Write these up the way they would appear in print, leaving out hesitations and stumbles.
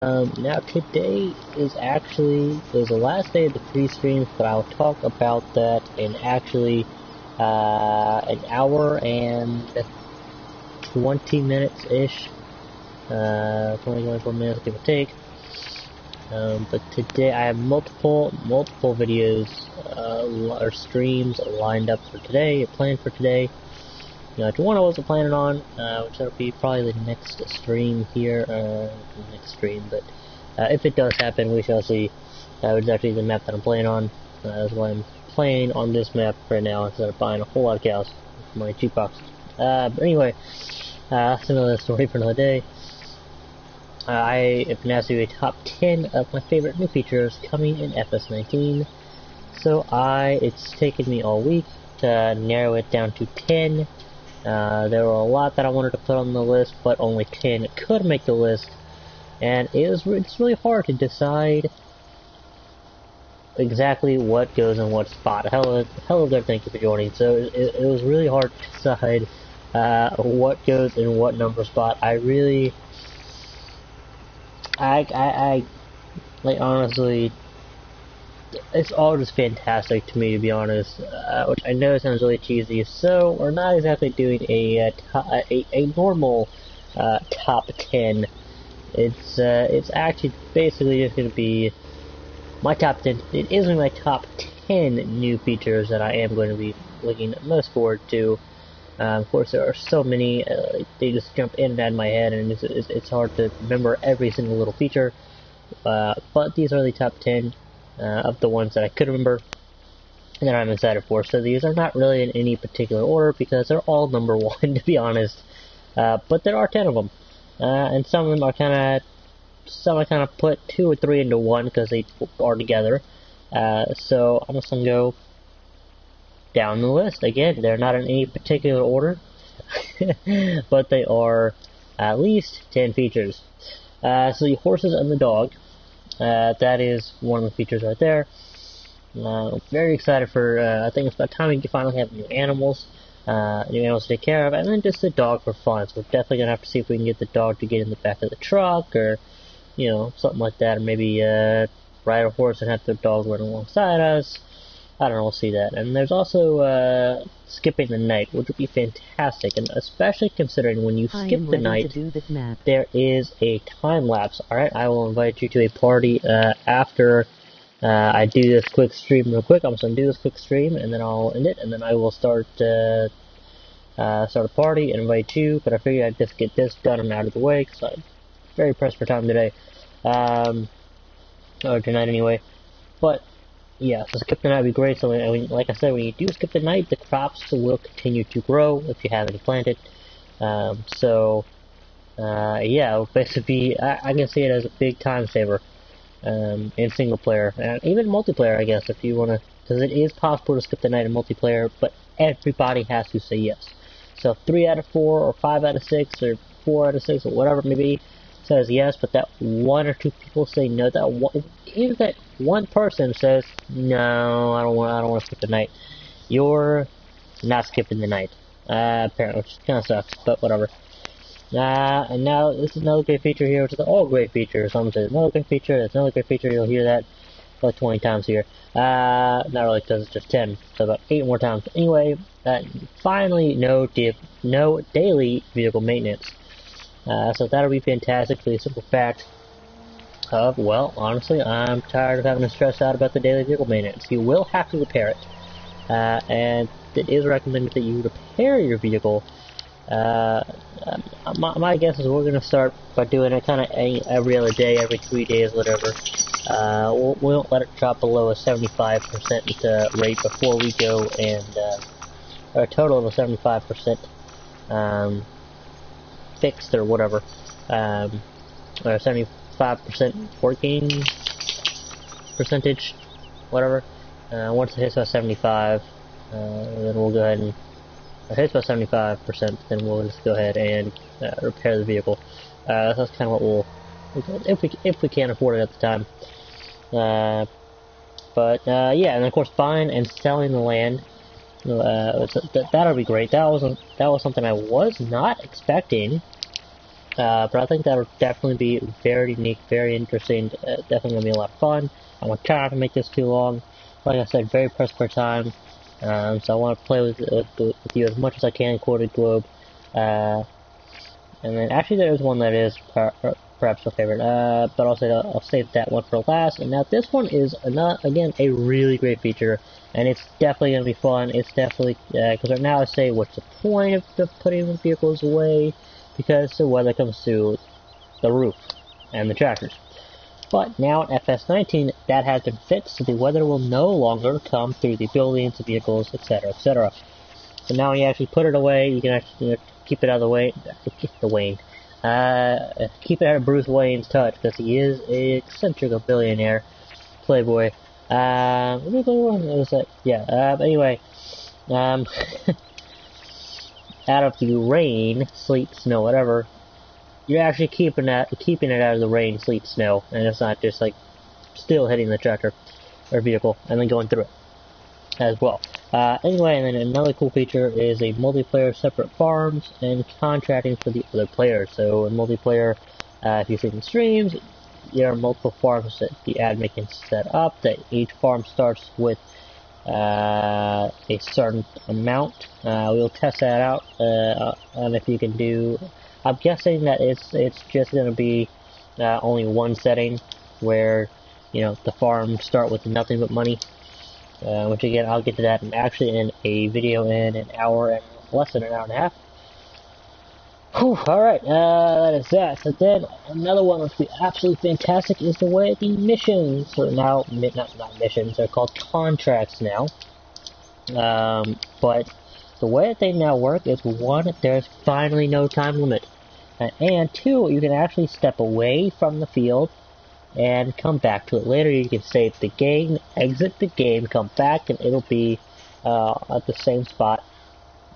Now today is the last day of the free streams, but I'll talk about that in actually an hour and 20 minutes ish, 24 minutes give or take. But today I have multiple videos or streams lined up for today, planned for today. One I wasn't planning on, which will be probably the next stream here, next stream, but if it does happen, we shall see. Which is actually the map that I'm playing on. That's why I'm playing on this map right now instead of buying a whole lot of cows for my jukebox. But anyway, that's another story for another day. I have been asked to do a top 10 of my favorite new features coming in FS19. So it's taken me all week to narrow it down to 10. There were a lot that I wanted to put on the list, but only 10 could make the list, and it's really hard to decide exactly what goes in what spot. Hello there, thank you for joining. So it was really hard to decide what goes in what number spot. I like, honestly, it's all just fantastic to me, to be honest, which I know sounds really cheesy. So we're not exactly doing a normal top 10. It's actually basically just going to be my top 10. It is my top 10 new features that I am going to be looking most forward to. Of course, there are so many; they just jump in and out of my head, and it's hard to remember every single little feature. But these are the top 10. Of the ones that I could remember and that I'm excited for. So these are not really in any particular order because they're all number 1, to be honest. But there are 10 of them. And some of them are I kind of put 2 or 3 into one because they are together. So I'm just going to go down the list. Again, they're not in any particular order, but they are at least 10 features. So the horses and the dog. That is one of the features right there. Very excited for, I think it's about time we can finally have new animals to take care of, and then just the dog for fun. So we're definitely going to have to see if we can get the dog to get in the back of the truck, or, something like that, or maybe ride a horse and have the dog run alongside us. I don't know, we'll see that. And there's also skipping the night, which would be fantastic, and especially considering when you skip the night, there is a time lapse. Alright, I will invite you to a party after I do this quick stream real quick. I'm just going to do this quick stream, and then I'll end it, and then I will start a party and invite you, but I figured I'd just get this done and out of the way, because I'm very pressed for time today. Or tonight anyway. But yeah, so skip the night would be great. So, like I said, when you do skip the night, the crops will continue to grow if you haven't planted. Yeah, it'll basically, I can see it as a big time saver in single player and even multiplayer, I guess, if you want to, because it is possible to skip the night in multiplayer, but everybody has to say yes. So 3 out of 4 or 5 out of 6 or 4 out of 6 or whatever it may be says yes, but that 1 or 2 people say no. Even if that one person says no, I don't want to skip the night, you're not skipping the night. Apparently, which kind of sucks, but whatever. And now this is another great feature here, which is the all great feature. Someone says another great feature. That's another great feature. You'll hear that like 20 times here. Not really, because it's just 10, so about 8 more times. Anyway, finally, no daily vehicle maintenance. So that'll be fantastic for the simple fact of, well, honestly, I'm tired of having to stress out about the daily vehicle maintenance. You will have to repair it, and it is recommended that you repair your vehicle. My guess is we're going to start by doing it kind of every other day, every 3 days, whatever. We won't let it drop below a 75% rate before we go and or a total of a 75% fixed or whatever, or 75% working percentage, whatever. Once it hits about 75, then we'll go ahead and if it hits about 75%, then we'll just go ahead and repair the vehicle. That's kind of what we'll, if we can afford it at the time. Yeah, and of course buying and selling the land. That'll be great. That was something I was not expecting But I think that'll definitely be very unique, very interesting, definitely going to be a lot of fun. I want to try not to make this too long. Like I said, very pressed for time. So I want to play with you as much as I can in Quoted Globe. And then actually there's one that is perhaps my favorite, but I'll save that one for last. And now this one is, again, a really great feature, and it's definitely going to be fun. It's definitely, because right now I say, what's the point of putting vehicles away? Because the weather comes to the roof and the tractors. But now in FS19, that has been fixed, so the weather will no longer come through the buildings, the vehicles, etc., etc. So now when you actually put it away, you can actually keep it out of the way. Keep it out of Bruce Wayne's touch, because he is a eccentric billionaire playboy. Anyway, out of the rain, sleet, snow, whatever, you're actually keeping it out of the rain, sleet, snow, and it's not just like still hitting the tractor or vehicle and then going through it as well. Anyway, and then another cool feature is a multiplayer separate farms and contracting for the other players. So in multiplayer, if you see in streams, there are multiple farms that the admin can set up. That each farm starts with a certain amount. We'll test that out, and if you can do. I'm guessing that it's just going to be only one setting where the farms start with nothing but money. Which again, I'll get to that in a video in an hour and less than an hour and a half. Whew, alright, that is that. So then, another one which would be absolutely fantastic is the way the missions are now, not missions, they're called contracts now. But the way that they now work is, one, there's finally no time limit. And two, you can actually step away from the field and come back to it later. You can save the game, exit the game, come back, and it'll be at the same spot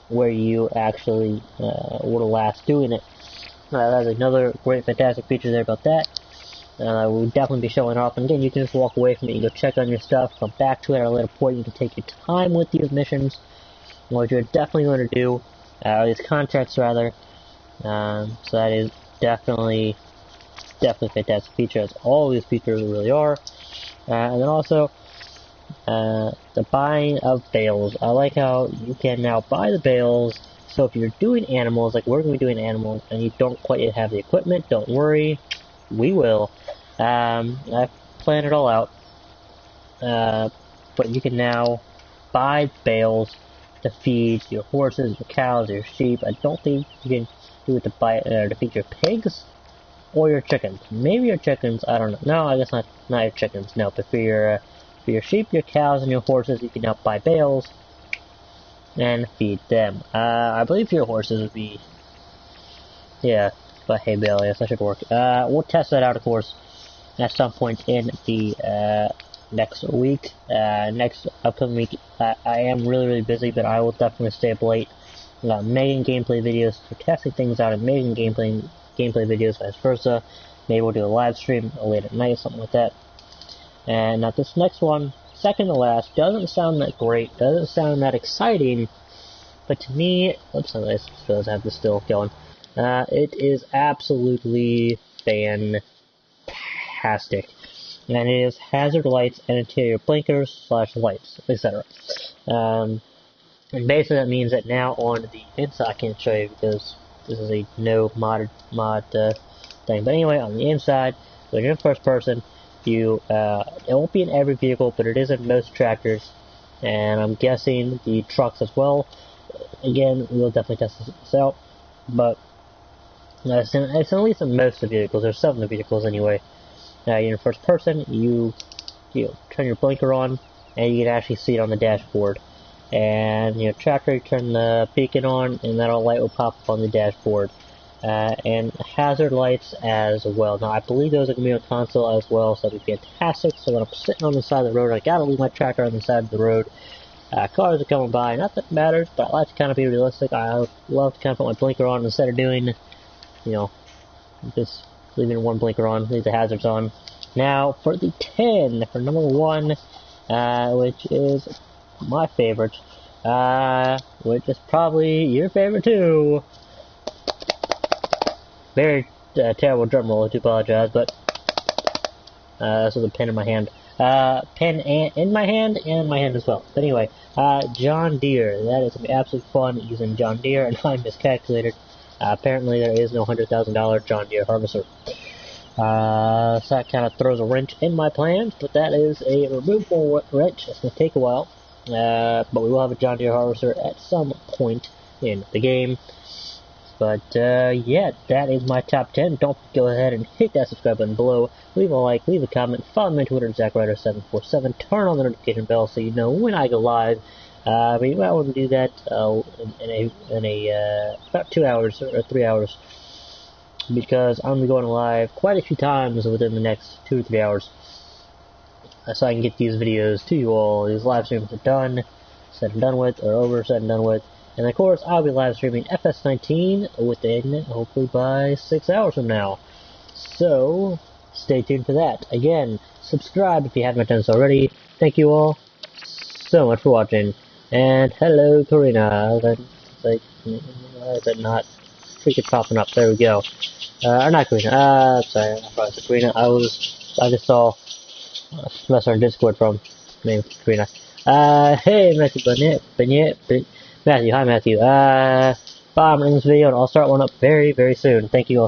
where you actually were last doing it. That's another great, fantastic feature there about that. We'll definitely be showing off. And again, you can just walk away from it, you go check on your stuff, come back to it at a later point. You can take your time with these missions, what you're definitely going to do, these contracts rather. So that is definitely fantastic feature, as all these features really are. And then also, the buying of bales. I like how you can now buy the bales, so if you're doing animals, like we're going to be doing animals, and you don't quite yet have the equipment, don't worry, we will. I've planned it all out. But you can now buy bales to feed your horses, your cows, your sheep. I don't think you can do it to feed your pigs or your chickens. Maybe your chickens, I don't know. No, I guess not your chickens, no. But for your sheep, your cows, and your horses, you can now buy bales and feed them. I believe for your horses would be, yeah, but hay bale, yes, that should work. We'll test that out, of course, at some point in the next week. Next upcoming week, I am really busy, but I will definitely stay up late making gameplay videos, for testing things out, and making gameplay videos, vice versa. Maybe we'll do a live stream late at night, something like that. And now this next one, second to last, doesn't sound that great, doesn't sound that exciting, but to me, oops, I suppose I have this still going. It is absolutely fantastic. And it is hazard lights and interior blinkers / lights, etc. And basically that means that now on the inside, I can't show you because this is a no mod thing. But anyway, on the inside, when you're in first person, it won't be in every vehicle, but it is in most tractors, and I'm guessing the trucks as well. Again, we'll definitely test this out, but it's at least in most of the vehicles, or some of the vehicles anyway. You're in first person, you turn your blinker on, and you can actually see it on the dashboard. And your tractor, you turn the beacon on, and that light will pop up on the dashboard. And hazard lights as well. Now, I believe those are going to be on console as well, so that'd be fantastic. So when I'm sitting on the side of the road, I gotta leave my tractor on the side of the road. Cars are coming by, not that it matters, but I like to kind of be realistic. I love to kind of put my blinker on instead of doing, just leaving one blinker on, leave the hazards on. Now, for the 10, for number 1, which is my favorite, which is probably your favorite too. Very terrible drum roll, I do apologize, but this is a pen in my hand. Pen in my hand and my hand as well. But anyway, John Deere. That is absolutely fun using John Deere, and I miscalculated. Apparently there is no $100,000 John Deere harvester. So that kind of throws a wrench in my plans, but that is a removable wrench. It's going to take a while, but we will have a John Deere harvester at some point in the game. But yeah, that is my top 10. Don't go ahead and hit that subscribe button below. Leave a like, leave a comment, follow me on Twitter at ZachRider747. Turn on the notification bell so you know when I go live. But you might want to do that in about 2 hours or 3 hours, because I'm going to be going live quite a few times within the next 2 or 3 hours, so I can get these videos to you all. These live streams are done, said and done with, or over, said and done with. And of course, I'll be live streaming FS19 within, hopefully by 6 hours from now. So, stay tuned for that. Again, subscribe if you haven't done so already. Thank you all so much for watching. And hello, Karina. Why is it not freaking popping up? There we go. Or not Karina. Sorry, I probably said Karina. I just saw a message on Discord from named Karina. Hey, Matthew Matthew, hi Matthew. Bye, I'm in this video, and I'll start one up very, very soon. Thank you all.